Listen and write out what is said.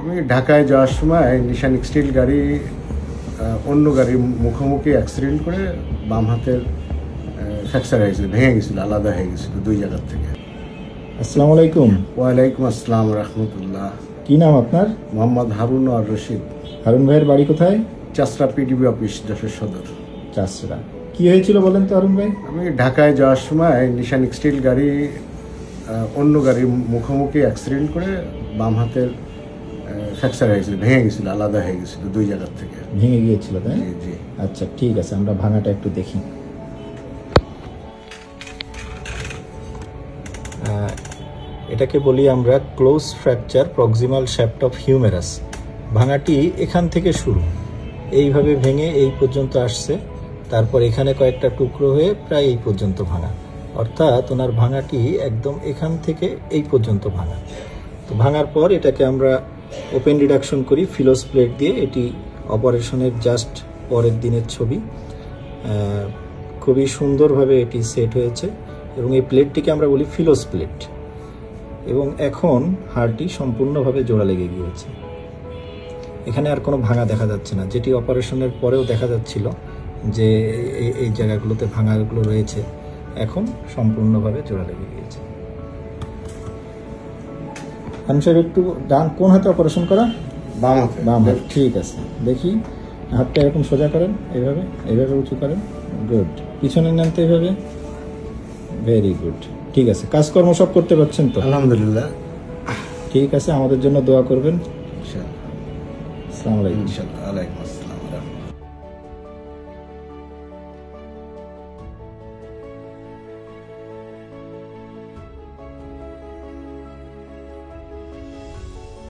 আমি ঢাকায় যাওয়ার সময় নিশান স্টিল গাড়ি অন্য গাড়ির মুখোমুখি অ্যাক্সিডেন্ট করে বাম হাতের ফ্র্যাকচার হয়েছিল, ভেঙে গেছিল, আলাদা হয়ে গেছিল দুই জায়গার থেকে। আসসালামু আলাইকুম। ওয়ালাইকুম আসসালাম রহমতুল্লাহ। কি নাম আপনার? মোহাম্মদ হারুন আর রশিদ। হারুন ভাইয়ের বাড়ি কোথায়? চাষরা পিডিবি অফিস, যশোর সদর। চাষরা। কি হয়েছিল বলেন তো হারুন ভাই? আমি ঢাকায় যাওয়ার সময় নিশান স্টিল গাড়ি অন্য গাড়ির মুখোমুখি অ্যাক্সিডেন্ট করে বাম হাতের ফ্র্যাকচার হয়েছিল, ভেঙে গেছিল, আলাদা হয়ে গেছিল দুই জায়গার থেকে। ভেঙে গিয়েছিল তাই? জি জি। আচ্ছা ঠিক আছে, আমরা ভাঙাটা একটু দেখি। এটাকে বলি আমরা close fracture proximal shaft of humerus. ভাঙাটি এখান থেকে শুরু, এইভাবে ভেঙে এই পর্যন্ত আসছে, তারপর এখানে কয়েকটা টুকরো হয়ে প্রায় এই পর্যন্ত ভাঙা, অর্থাৎ ওনার ভাঙাটি একদম এখান থেকে এই পর্যন্ত ভাঙা। তো ভাঙার পর এটাকে আমরা ওপেন রিডাকশন করি ফিলোস প্লেট দিয়ে। এটি অপারেশনের জাস্ট পরের দিনের ছবি। খুবই সুন্দরভাবে এটি সেট হয়েছে এবং এই প্লেটটিকে আমরা বলি ফিলোস প্লেট। এবং এখন হাড়টি সম্পূর্ণভাবে জোড়া লেগে গিয়েছে, এখানে আর কোনো ভাঙা দেখা যাচ্ছে না, যেটি অপারেশনের পরেও দেখা যাচ্ছিল যে এই জায়গাগুলোতে ভাঙাগুলো রয়েছে, এখন সম্পূর্ণভাবে জোড়া লেগে গিয়েছে। সাহেব একটু ডান কোন হাতে অপারেশন করা? বাম হাতে। বাম হাত, ঠিক আছে। দেখি হাতটা এরকম সোজা করেন, এইভাবে এইভাবে উঁচু করেন, গুড। পিছনে নেন তো এইভাবে, ভেরি গুড। ঠিক আছে, কাজকর্ম সব করতে পারছেন তো? আলহামদুলিল্লাহ। ঠিক আছে, আমাদের জন্য দোয়া করবেন। ইনশাআল্লাহ। আসসালামু আলাইকুম। ইনশাআল্লাহ। আলাইকুম আসসালাম।